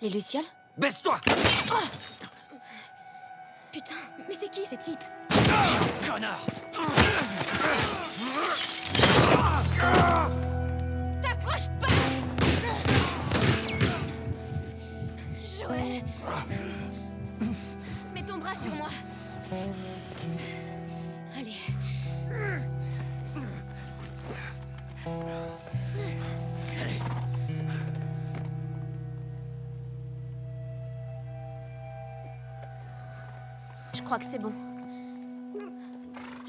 Les Lucioles? Baisse-toi! Putain, mais c'est qui ces types? Connard! T'approches pas! Joël! Mets ton bras sur moi. Allez. Allez. Je crois que c'est bon.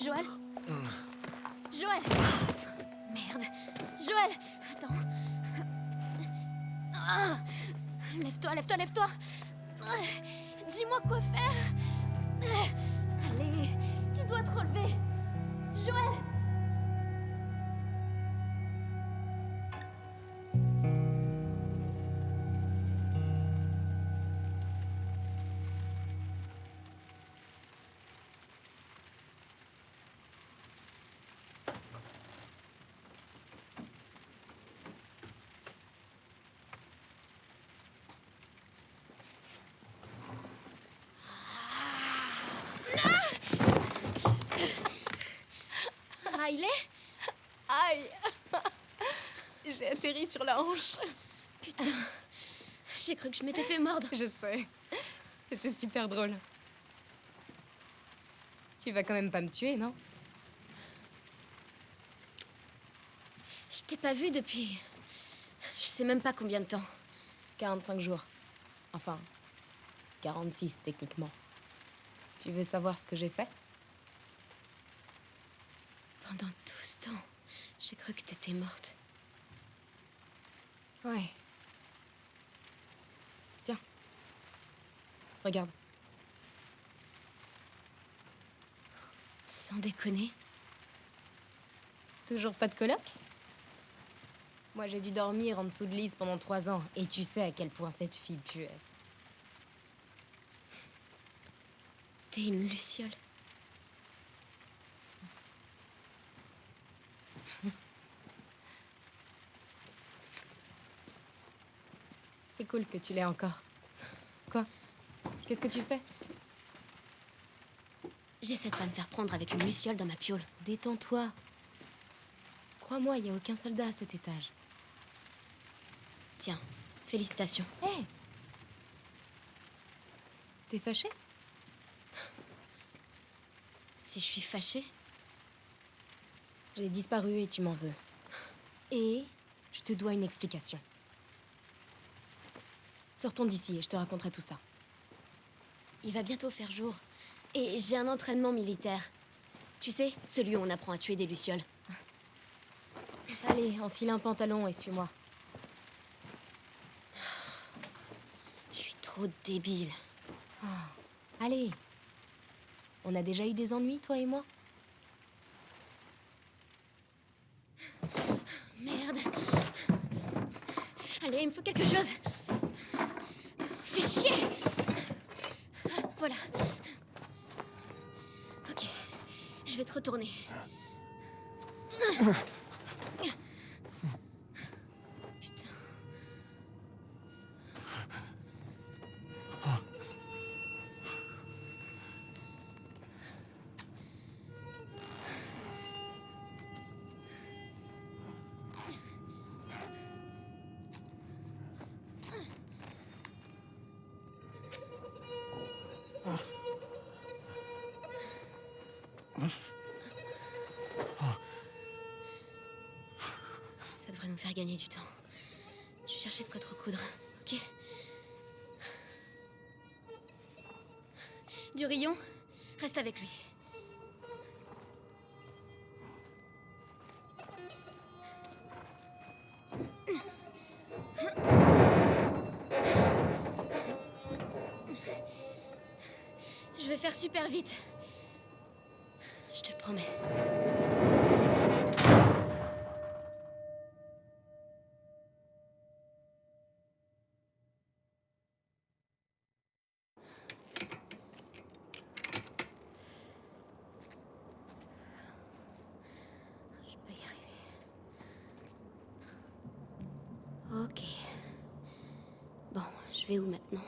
Joël? Joël! Merde. Joël! Attends. Ah. Lève-toi, lève-toi, lève-toi! Dis-moi quoi faire! Allez, tu dois te relever! Joël! Riley? Aïe. J'ai atterri sur la hanche. Putain, j'ai cru que je m'étais fait mordre. Je sais. C'était super drôle. Tu vas quand même pas me tuer, non? Je t'ai pas vu depuis... Je sais même pas combien de temps. 45 jours. Enfin, 46 techniquement. Tu veux savoir ce que j'ai fait? Pendant tout ce temps, j'ai cru que t'étais morte. Ouais. Tiens. Regarde. Sans déconner. Toujours pas de coloc? Moi, j'ai dû dormir en dessous de Lise pendant 3 ans. Et tu sais à quel point cette fille puait. T'es une luciole. C'est cool que tu l'aies encore. Quoi? Qu'est-ce que tu fais? J'essaie de pas me faire prendre avec une luciole dans ma piole. Détends-toi. Crois-moi, il n'y a aucun soldat à cet étage. Tiens, félicitations. Hé! T'es fâché? Si je suis fâchée, J'ai disparu et tu m'en veux. Et je te dois une explication. Sortons d'ici et je te raconterai tout ça. il va bientôt faire jour. Et j'ai un entraînement militaire. Tu sais, celui où on apprend à tuer des lucioles. Allez, enfile un pantalon et suis-moi. Je suis trop débile. Allez. On a déjà eu des ennuis, toi et moi? Merde. Allez, il me faut quelque chose. Fais chier. Voilà. Ok. Je vais te retourner. Putain. Ça devrait nous faire gagner du temps. Je vais chercher de quoi te recoudre, ok? Durillon, reste avec lui. Je vais faire super vite. Je te le promets. Je peux y arriver. Ok. Bon, je Je vais où maintenant?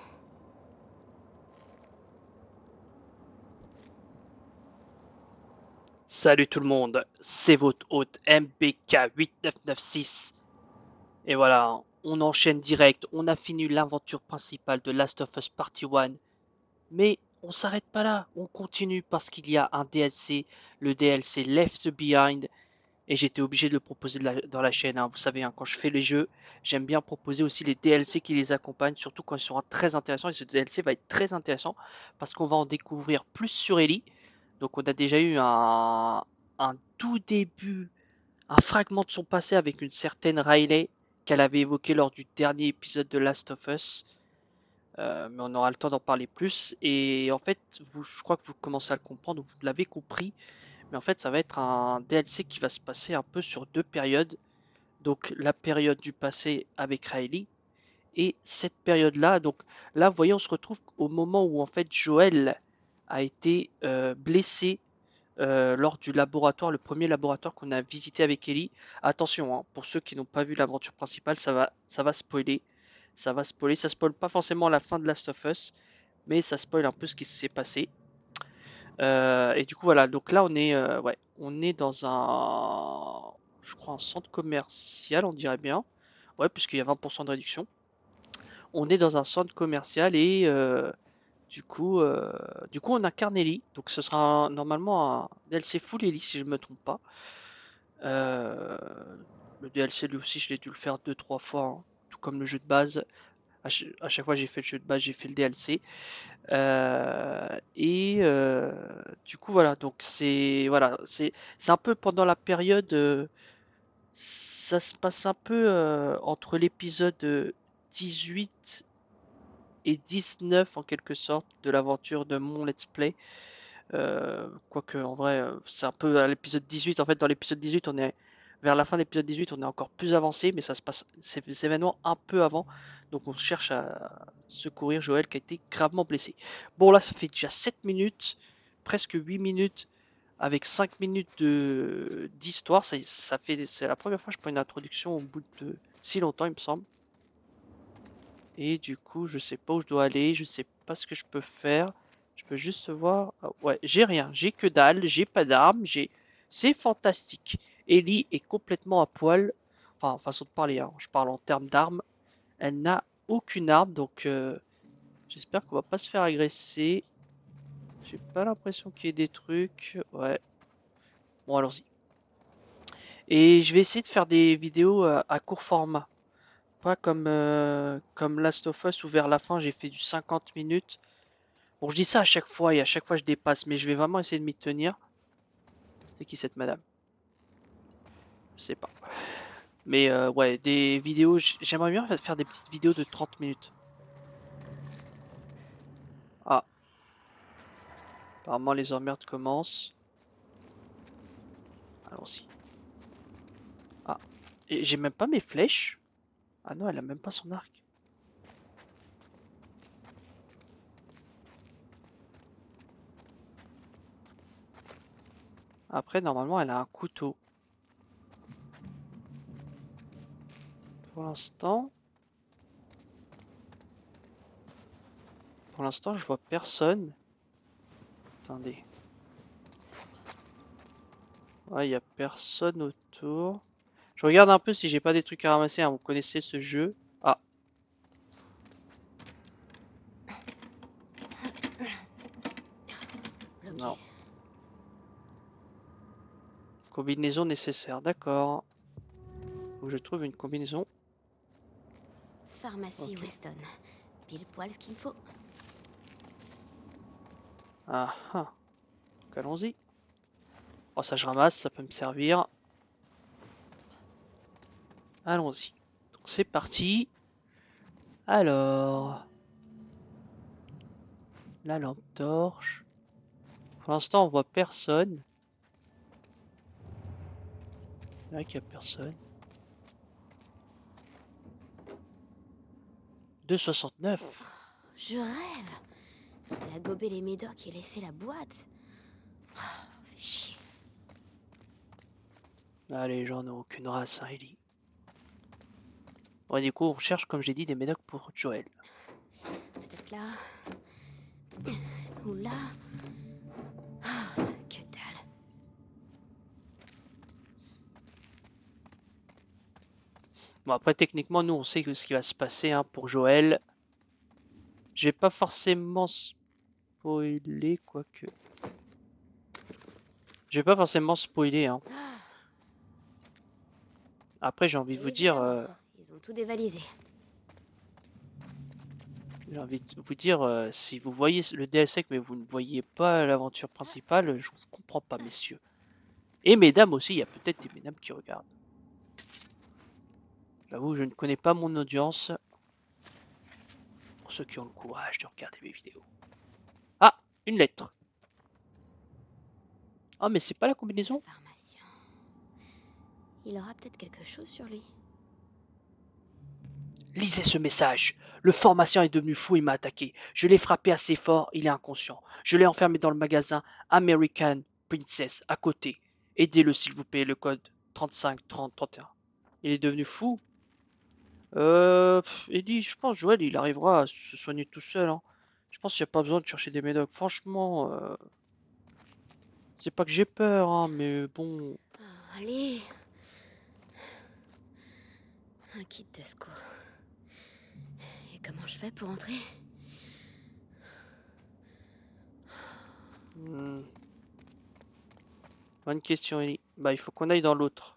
Salut tout le monde, c'est votre hôte MBK8996. Et voilà, on enchaîne direct, on a fini l'aventure principale de Last of Us Partie 1. Mais on s'arrête pas là, on continue parce qu'il y a un DLC, le DLC Left Behind. Et j'étais obligé de le proposer dans la chaîne, hein. Vous savez, hein, quand je fais les jeux, j'aime bien proposer aussi les DLC qui les accompagnent, surtout quand ils seront très intéressants. Et ce DLC va être très intéressant parce qu'on va en découvrir plus sur Ellie. Donc on a déjà eu un tout début, un fragment de son passé avec une certaine Riley qu'elle avait évoqué lors du dernier épisode de Last of Us. Mais on aura le temps d'en parler plus. Et en fait, je crois que vous commencez à le comprendre, vous l'avez compris. Mais en fait, ça va être un DLC qui va se passer un peu sur deux périodes. Donc la période du passé avec Riley et cette période-là. Donc là, vous voyez, on se retrouve au moment où en fait Joel a été blessé lors du laboratoire, le premier laboratoire qu'on a visité avec Ellie. Attention, hein, pour ceux qui n'ont pas vu l'aventure principale, ça va spoiler. Ça va spoiler. Ça spoil pas forcément la fin de Last of Us, mais ça spoil un peu ce qui s'est passé. Et du coup, voilà. Donc là, ouais, on est dans je crois, un centre commercial, on dirait bien. Ouais, puisqu'il y a 20% de réduction. On est dans un centre commercial et du coup, on incarne Ellie. Donc, ce sera normalement un DLC full Ellie, si je ne me trompe pas. Le DLC, lui aussi, je l'ai dû le faire 2-3 fois, hein, tout comme le jeu de base. À chaque fois, j'ai fait le jeu de base, j'ai fait le DLC. Du coup, voilà. Donc, c'est un peu pendant la période. Ça se passe un peu entre l'épisode 18 et 19 en quelque sorte de l'aventure de mon let's play. Quoique en vrai c'est un peu à l'épisode 18. En fait dans l'épisode 18 on est vers la fin de l'épisode 18 on est encore plus avancé, mais ça se passe ces événements un peu avant. Donc on cherche à secourir Joël qui a été gravement blessé. Bon là ça fait déjà 7 minutes, presque 8 minutes avec 5 minutes d'histoire. C'est la première fois que je prends une introduction au bout de si longtemps il me semble. Et du coup, je sais pas où je dois aller, je sais pas ce que je peux faire. Je peux juste voir. Ah, ouais, j'ai rien, j'ai que dalle, j'ai pas d'armes, C'est fantastique. Ellie est complètement à poil. Enfin, façon de parler, hein. Je parle en termes d'armes. Elle n'a aucune arme, donc j'espère qu'on va pas se faire agresser. J'ai pas l'impression qu'il y ait des trucs. Ouais. Bon, allons-y. Et je vais essayer de faire des vidéos à court format. Pas comme Last of Us où vers la fin j'ai fait du 50 minutes. Bon, je dis ça à chaque fois et à chaque fois je dépasse, mais je vais vraiment essayer de m'y tenir. C'est qui cette madame? Je sais pas. Mais ouais, des vidéos, j'aimerais bien faire des petites vidéos de 30 minutes. Ah. Apparemment les emmerdes commencent. Allons-y. Ah. Et j'ai même pas mes flèches. Ah non, elle a même pas son arc. Après, normalement, elle a un couteau. Pour l'instant... Pour l'instant, je vois personne. Attendez. Ouais, il n'y a personne autour. Je regarde un peu si j'ai pas des trucs à ramasser, hein. Vous connaissez ce jeu. Ah. Bloqué. Non. Combinaison nécessaire, d'accord. Faut que je trouve une combinaison. Pharmacie Ok. Weston. Pile poil ce qu'il me faut. Ah ah. Donc allons-y. Oh, ça je ramasse, ça peut me servir. Allons-y. Donc c'est parti. Alors. La lampe torche. Pour l'instant on voit personne. Là qu'il n'y a personne. 2,69. Je rêve. Elle a gobé les médocs et laissé la boîte. Oh, fait chier. Ah, les gens n'ont aucune race, hein, Ellie. Bon, du coup, on cherche, comme j'ai dit, des médocs pour Joël. peut-être là. Ou là. Oh, que dalle. Bon, après, techniquement, nous, on sait ce qui va se passer hein, pour Joël. Je vais pas forcément spoiler, quoique. Je vais pas forcément spoiler. Hein. Après, j'ai envie de vous dire. Ils ont tout dévalisé. J'ai envie de vous dire, si vous voyez le DLC mais vous ne voyez pas l'aventure principale, je ne comprends pas, messieurs. Et mesdames aussi, il y a peut-être des mesdames qui regardent. J'avoue, je ne connais pas mon audience. Pour ceux qui ont le courage de regarder mes vidéos. Ah, une lettre. Ah, mais c'est pas la combinaison? Pharmacien. Il aura peut-être quelque chose sur lui. Lisez ce message. Le pharmacien est devenu fou et m'a attaqué. Je l'ai frappé assez fort, il est inconscient. Je l'ai enfermé dans le magasin American Princess à côté. Aidez-le s'il vous plaît, le code 35 30 31. Il est devenu fou? Eddie, je pense Joël, il arrivera à se soigner tout seul. Hein. Je pense qu'il n'y a pas besoin de chercher des médocs. Franchement, c'est pas que j'ai peur, hein, mais bon. Oh, allez. Un kit de secours. Et comment je fais pour entrer? Bonne question, Ellie. Bah, il faut qu'on aille dans l'autre.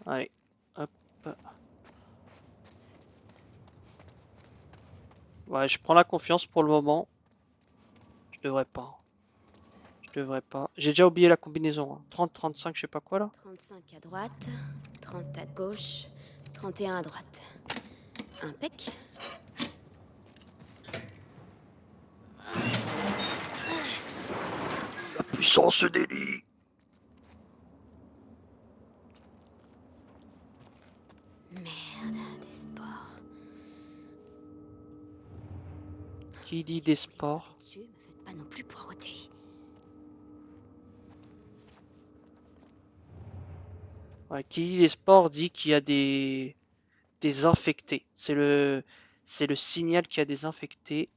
Allez, hop. Ouais, je prends la confiance pour le moment. Je devrais pas. J'ai déjà oublié la combinaison. Hein. 30, 35, je sais pas quoi là. 35 à droite, 30 à gauche, 31 à droite. Impec. La puissance d'Ellie. Merde, des sports. Qui dit des sports? Dessus, me faites pas non plus poireauter. Ouais, qui dit des sports dit qu'il y a des infectés. C'est le signal qu'il y a des infectés.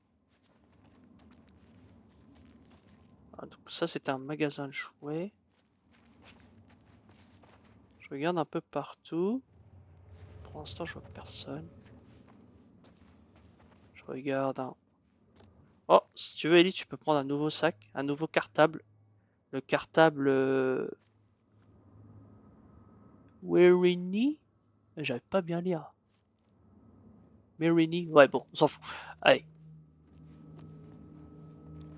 Ah, donc ça c'est un magasin de jouets. Je regarde un peu partout. Pour l'instant je vois personne. Je regarde un... Oh, si tu veux Ellie, tu peux prendre un nouveau sac, un nouveau cartable. Le cartable... Werini? J'arrive pas à bien lire. Merini? Ouais bon, on s'en fout. Allez.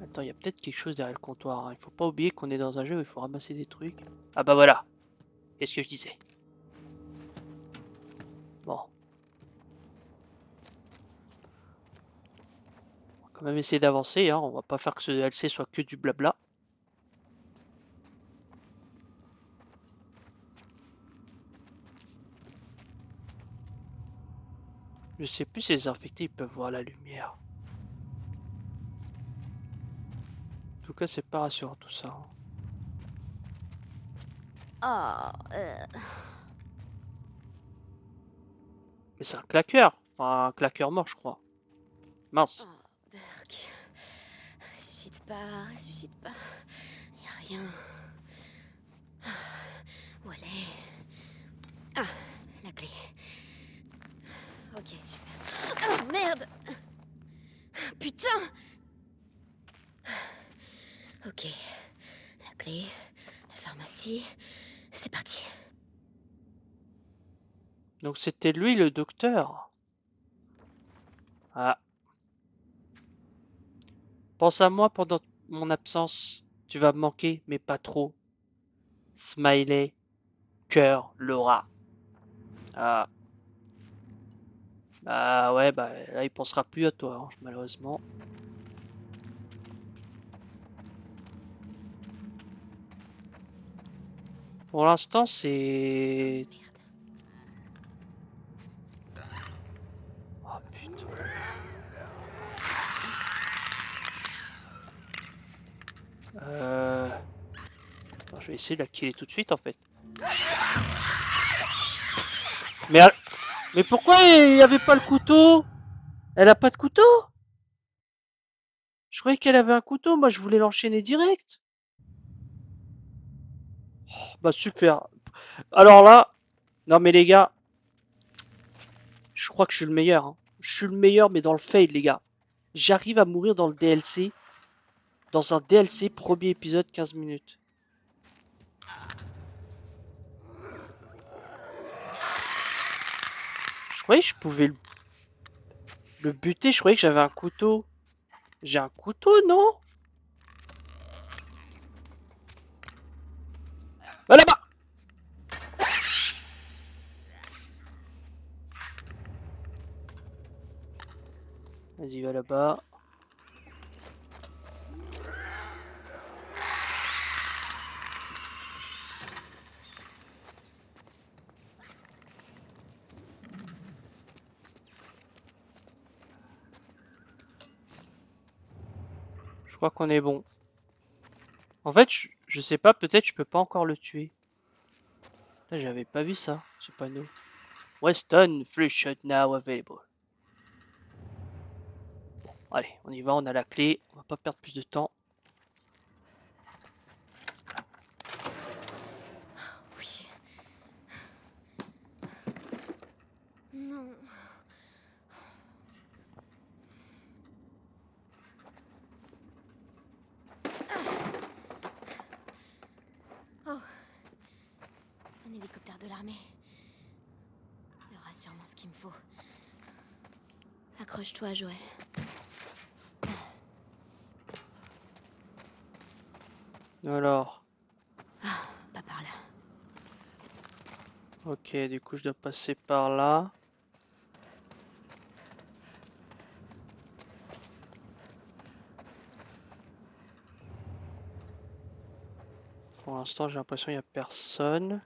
Attends, il y a peut-être quelque chose derrière le comptoir. Hein. Il faut pas oublier qu'on est dans un jeu où il faut ramasser des trucs. Ah bah voilà. Qu'est-ce que je disais? Bon. On va quand même essayer d'avancer. Hein. On va pas faire que ce DLC soit que du blabla. Je sais plus si les infectés ils peuvent voir la lumière. En tout cas, c'est pas rassurant tout ça. Hein. Oh, Mais c'est un claqueur. Enfin, un claqueur mort, je crois. Mince. Oh, Burke. Ressuscite pas. Y a rien. Où elle est? Ah, la clé. Ok, super. Oh, merde! Putain! Ok. La clé, la pharmacie. C'est parti. Donc c'était lui le docteur. Ah. Pense à moi pendant mon absence. Tu vas me manquer, mais pas trop. Smiley. Cœur. Laura. Ah. Bah ouais, bah là il pensera plus à toi, hein, malheureusement. Pour l'instant, c'est... Oh putain. Je vais essayer de la killer tout de suite en fait. Mais pourquoi il n'y avait pas le couteau? Elle a pas de couteau? Je croyais qu'elle avait un couteau, moi je voulais l'enchaîner direct. Oh, bah super. Alors là, non mais les gars, je crois que je suis le meilleur. Hein. Je suis le meilleur mais dans le fail les gars. J'arrive à mourir dans le DLC. Dans un DLC, premier épisode, 15 minutes. Je croyais que je pouvais le buter, je croyais que j'avais un couteau. J'ai un couteau, non? Va là-bas! Vas-y, va là-bas. Je crois qu'on est bon. En fait, je sais pas, peut-être je peux pas encore le tuer. J'avais pas vu ça, ce panneau. Weston, free shot now available. Bon, allez, on y va, on a la clé. On va pas perdre plus de temps. Oui. Non. Oh. Un hélicoptère de l'armée. Il aura sûrement ce qu'il me faut. Accroche-toi, Joël. Alors, Pas par là. ok, du coup je dois passer par là. Pour l'instant, j'ai l'impression qu'il n'y a personne.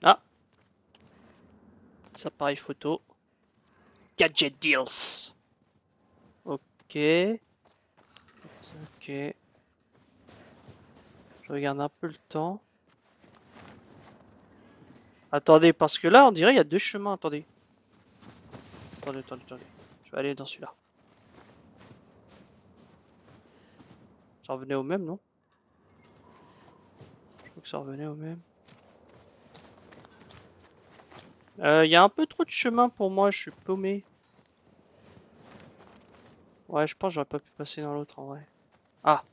Ah! Ça appareil photo. Gadget deals. Ok. Ok. Je regarde un peu le temps. Attendez, parce que là, on dirait qu'il y a deux chemins. Attendez. Attendez. Je vais aller dans celui-là. Ça revenait au même, non? Je crois que ça revenait au même. Il y a un peu trop de chemin pour moi, je suis paumé. Ouais, je pense que j'aurais pas pu passer dans l'autre en vrai. Ah!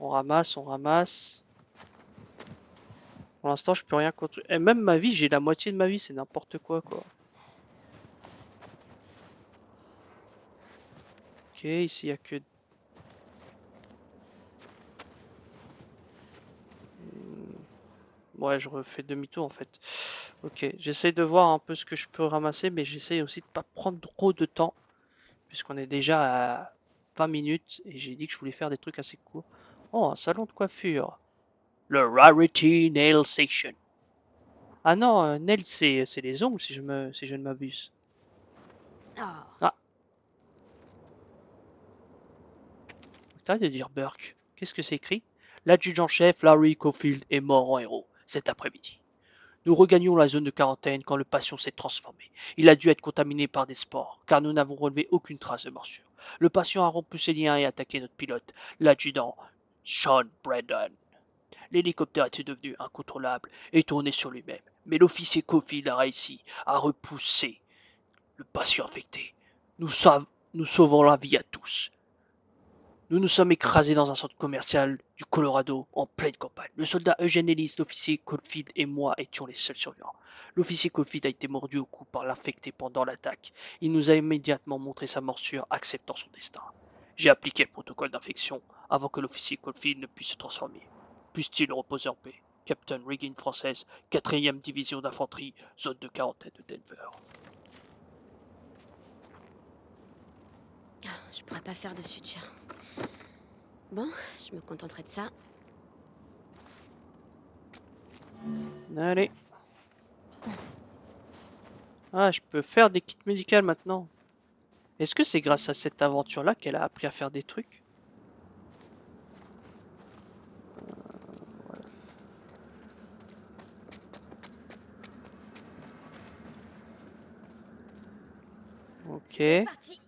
On ramasse. Pour l'instant, je peux rien construire. Et même ma vie, j'ai la moitié de ma vie, c'est n'importe quoi, quoi. Ok, ici, il y a que... Ouais, je refais demi-tour en fait. Ok, j'essaye de voir un peu ce que je peux ramasser, mais j'essaye aussi de pas prendre trop de temps, puisqu'on est déjà à 20 minutes, et j'ai dit que je voulais faire des trucs assez courts. Oh, un salon de coiffure. Le Rarity Nail Station. Ah non, nail c'est les ongles si je ne m'abuse. Oh. Ah, t'arrêtes de dire Burke. Qu'est-ce que c'est écrit? L'adjudant-chef Larry Cofield est mort en héros cet après-midi. Nous regagnions la zone de quarantaine quand le patient s'est transformé. Il a dû être contaminé par des spores, car nous n'avons relevé aucune trace de morsure. Le patient a rompu ses liens et attaqué notre pilote, l'adjudant Sean Brandon. L'hélicoptère était devenu incontrôlable et tourné sur lui-même, mais l'officier Cofield a réussi à repousser le patient infecté. Nous, nous sauvons la vie à tous. Nous nous sommes écrasés dans un centre commercial du Colorado en pleine campagne. Le soldat Eugene Ellis, l'officier Caulfield et moi étions les seuls survivants. L'officier Caulfield a été mordu au cou par l'infecté pendant l'attaque. Il nous a immédiatement montré sa morsure, acceptant son destin. J'ai appliqué le protocole d'infection avant que l'officier Caulfield ne puisse se transformer. Puisse-t-il reposer en paix. Captain Regan française, 4e division d'infanterie, zone de quarantaine de Denver. Je pourrais pas faire de suture. Bon, je me contenterai de ça. Allez. Ah, je peux faire des kits médicales maintenant. Est-ce que c'est grâce à cette aventure-là qu'elle a appris à faire des trucs? Ok. C'est parti.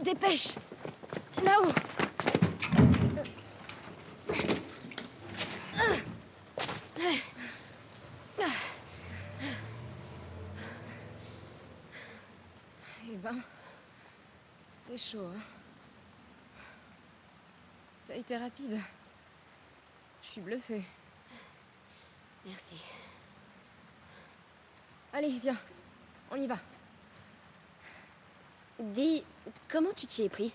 Dépêche. Là-haut. Eh ben, c'était chaud, hein. Ça a été rapide. Je suis bluffée. Merci. Allez, viens. On y va. Dis, comment tu t'y es pris?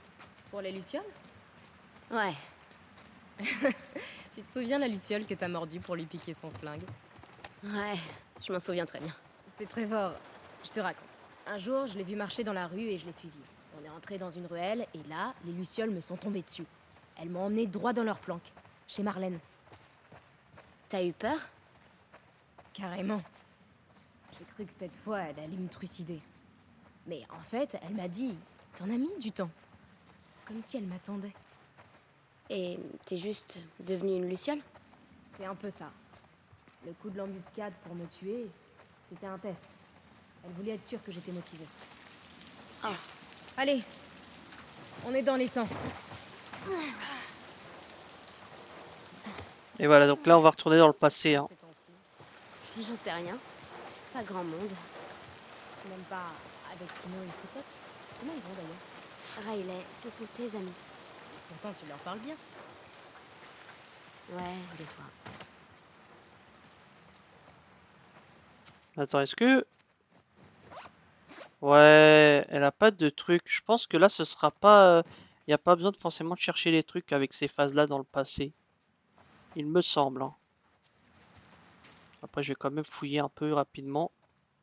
Pour les lucioles? Ouais. Tu te souviens la luciole que t'as mordue pour lui piquer son flingue? Ouais, je m'en souviens très bien. C'est Trevor. Je te raconte. Un jour, je l'ai vu marcher dans la rue et je l'ai suivi. On est entré dans une ruelle et là, les lucioles me sont tombées dessus. Elles m'ont emmené droit dans leur planque, chez Marlène. T'as eu peur? Carrément. J'ai cru que cette fois, elle allait me trucider. Mais en fait, elle m'a dit, t'en as mis du temps. Comme si elle m'attendait. Et t'es juste devenue une luciole? C'est un peu ça. Le coup de l'embuscade pour me tuer, c'était un test. Elle voulait être sûre que j'étais motivée. Oh. Allez, on est dans les temps. Et voilà, donc là, on va retourner dans le passé. Hein. Ces temps-ci. J'en sais rien. Pas grand monde. Même pas avec Tino et ses potes. Comment ils vont d'ailleurs? Riley, ce sont tes amis. Pourtant, tu leur parles bien. Ouais, des fois. Attends, est-ce que... Ouais, elle a pas de truc. Je pense que là, ce sera pas... Il n'y a pas besoin de forcément de chercher les trucs avec ces phases-là dans le passé. Il me semble. Hein. Après, je vais quand même fouiller un peu rapidement.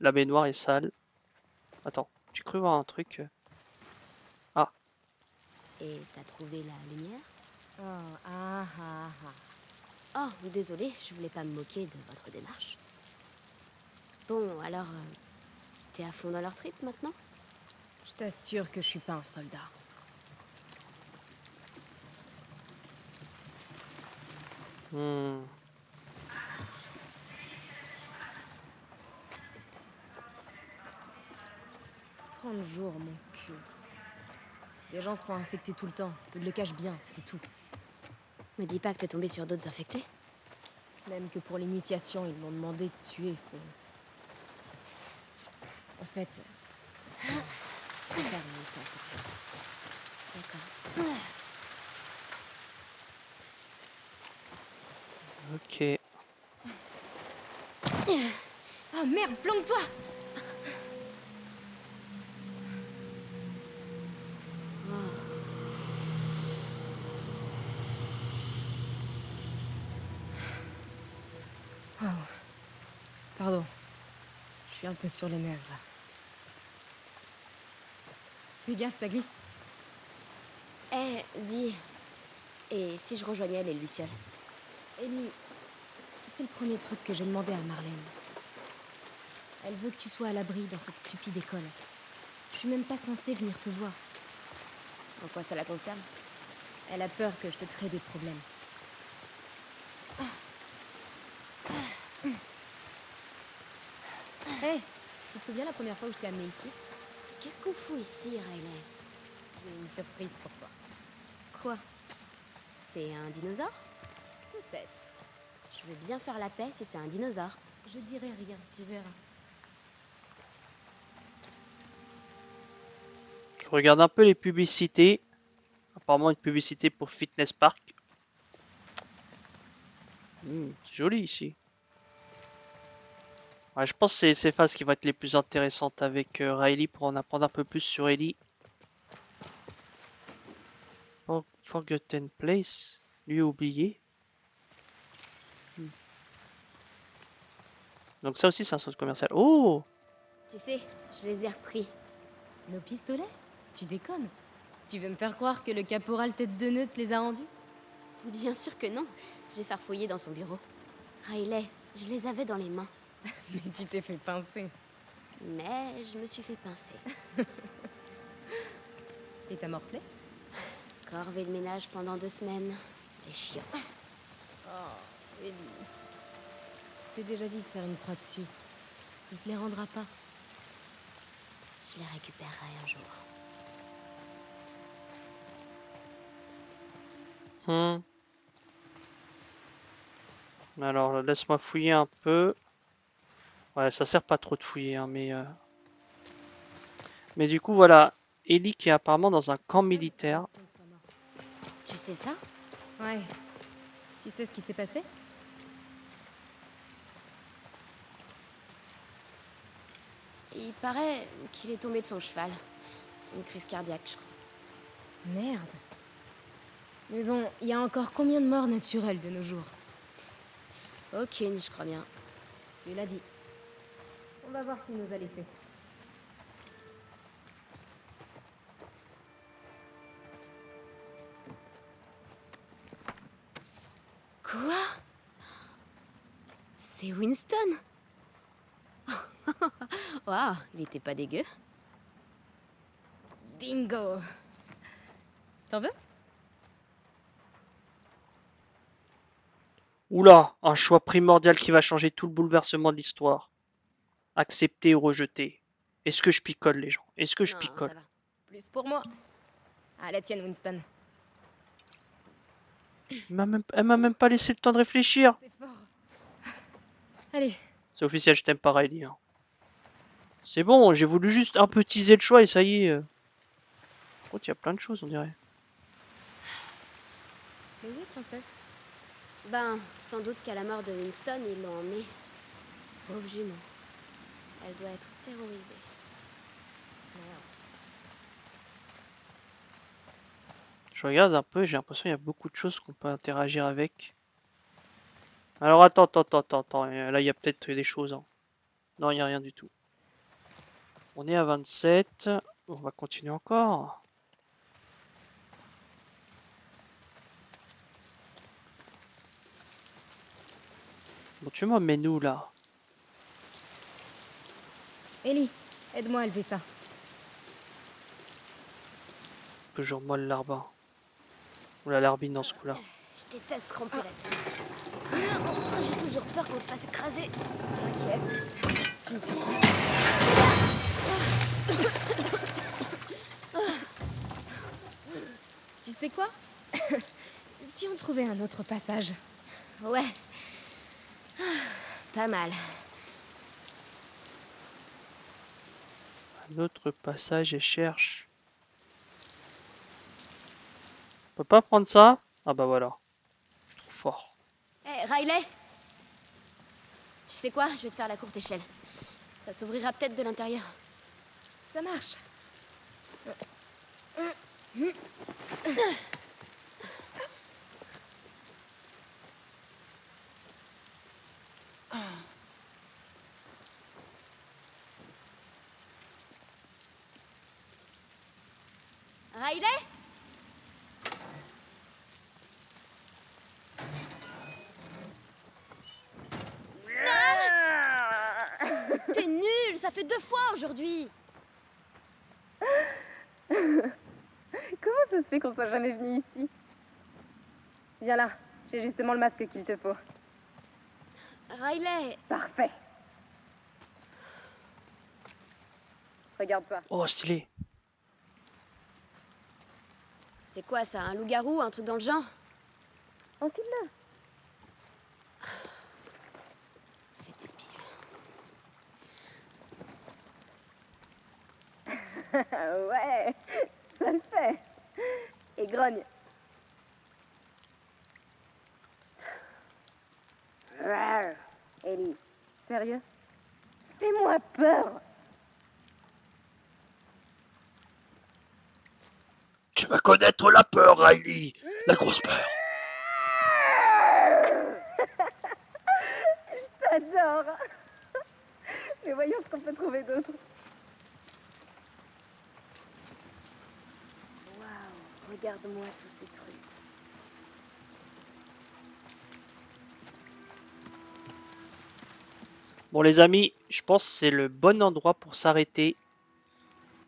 La baignoire est sale. Attends, j'ai cru voir un truc. Ah, Et t'as trouvé la lumière? Oh, ah, ah, ah. Oh, désolée, je voulais pas me moquer de votre démarche. Bon, alors, t'es à fond dans leur trip maintenant? Je t'assure que je suis pas un soldat. hmm. 30 jours, mon cul. Les gens se font infecter tout le temps. Ils le cachent bien, c'est tout. Me dis pas que t'es tombé sur d'autres infectés? Même que pour l'initiation, ils m'ont demandé de tuer ce... En fait... D'accord. Ok. Oh merde, planque-toi! Oh. Pardon. Je suis un peu sur les nerfs, là. Fais gaffe, ça glisse. Eh, dis... Et si je rejoignais les lucioles? Ellie, c'est le premier truc que j'ai demandé à Marlène. Elle veut que tu sois à l'abri dans cette stupide école. Je suis même pas censée venir te voir. En quoi ça la concerne? Elle a peur que je te crée des problèmes. Hé, tu te souviens la première fois où je t'ai amenée ici? Qu'est-ce qu'on fout ici, Riley? J'ai une surprise pour toi. Quoi? C'est un dinosaure? Peut-être. Je veux bien faire la paix si c'est un dinosaure. Je dirai rien, tu verras. Je regarde un peu les publicités. Apparemment, une publicité pour Fitness Park. C'est joli ici. Ouais, je pense que c'est ces phases qui vont être les plus intéressantes avec Riley pour en apprendre un peu plus sur Ellie. Forgotten Place, lieu oublié. Donc ça aussi c'est un centre commercial. Oh! Tu sais, je les ai repris. Nos pistolets? Tu déconnes? Tu veux me faire croire que le caporal tête de nœud te les a rendus? Bien sûr que non. J'ai farfouillé dans son bureau. Riley, je les avais dans les mains. Mais tu t'es fait pincer. Mais je me suis fait pincer. Et t'as morflé? Corvée de ménage pendant 2 semaines. Les chiottes. Oh, Ellie. Je t'ai déjà dit de faire une croix dessus. Il te les rendra pas. Je les récupérerai un jour. Hmm. Alors, laisse-moi fouiller un peu. Ouais, ça sert pas trop de fouiller, hein, mais du coup, voilà. Ellie qui est apparemment dans un camp militaire. Tu sais ça? Ouais. Tu sais ce qui s'est passé? Il paraît qu'il est tombé de son cheval. Une crise cardiaque, je crois. Merde. Mais bon, il y a encore combien de morts naturelles de nos jours? Aucune, je crois bien. Tu l'as dit. On va voir ce qu'il nous a laissé. Quoi? C'est Winston? Waouh, il était pas dégueu. Bingo! T'en veux? Oula, un choix primordial qui va changer tout le bouleversement de l'histoire. Accepter ou rejeter. Est-ce que je picole les gens? Est-ce que je Non, picole? ça va. Plus pour moi. À la tienne, Winston. Elle m'a même pas laissé le temps de réfléchir. C'est fort. Allez, C'est officiel, je t'aime pas, Riley. Hein. C'est bon, j'ai voulu juste un peu teaser le choix et ça y est. Par contre, il y a plein de choses, on dirait. mais oui, princesse. Ben, sans doute qu'à la mort de Winston, ils l'ont emmenée. Pauvre jument. Elle doit être terrorisée. Merde. Je regarde un peu, j'ai l'impression qu'il y a beaucoup de choses qu'on peut interagir avec. Alors attends. Là, il y a peut-être des choses. Hein. Non, il n'y a rien du tout. On est à 27. On va continuer encore. Bon, tu m'emmènes où là? Ellie, aide-moi à lever ça. Que je remolle l'arbre. Ou la larbine dans ce coup-là. Je déteste ramper là-dessus. J'ai toujours peur qu'on se fasse écraser. T'inquiète. Tu me suis. Tu sais quoi? Si on trouvait un autre passage. Ouais. Pas mal. Un autre passage et cherche. On peut pas prendre ça? Ah bah voilà. Je suis trop fort. Hé, Riley! Tu sais quoi? Je vais te faire la courte échelle. Ça s'ouvrira peut-être de l'intérieur. Ça marche. Riley? T'es nul! Ça fait 2 fois aujourd'hui! Comment ça se fait qu'on soit jamais venu ici? Viens là, j'ai justement le masque qu'il te faut. Riley! Parfait. Regarde ça. Oh, stylé. C'est quoi ça? Un loup-garou? Un truc dans le genre? Enfile-le. C'est débile. Ouais, ça le fait. Et grogne. Rar. Ellie, sérieux? Fais-moi peur. Tu vas connaître la peur, Riley. La grosse peur. Je t'adore. Mais voyons ce qu'on peut trouver d'autre. Waouh, regarde-moi tous ces trucs. Bon les amis, je pense que c'est le bon endroit pour s'arrêter.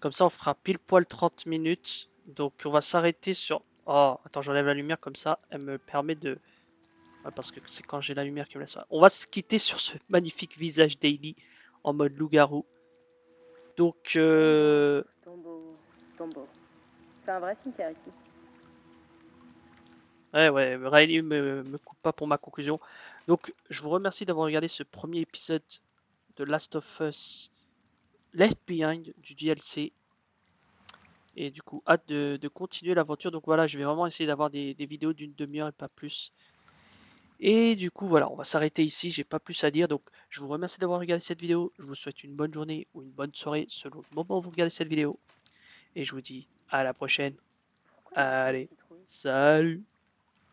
Comme ça on fera pile poil 30 minutes. Donc on va s'arrêter sur... Oh, attends, j'enlève la lumière comme ça. Elle me permet de... Ouais, parce que c'est quand j'ai la lumière qui me laisse... On va se quitter sur ce magnifique visage d'Hailey en mode loup-garou. Donc, Tombeau. C'est un vrai cimetière ici. ouais, Riley me coupe pas pour ma conclusion. Donc, je vous remercie d'avoir regardé ce premier épisode de Last of Us Left Behind du DLC. Et du coup, hâte de continuer l'aventure. Donc voilà, je vais vraiment essayer d'avoir des vidéos d'une demi-heure et pas plus. Et du coup, voilà, on va s'arrêter ici. J'ai pas plus à dire. Donc, je vous remercie d'avoir regardé cette vidéo. Je vous souhaite une bonne journée ou une bonne soirée selon le moment où vous regardez cette vidéo. Et je vous dis à la prochaine. Pourquoi il y a plein de Allez, citrouilles? salut!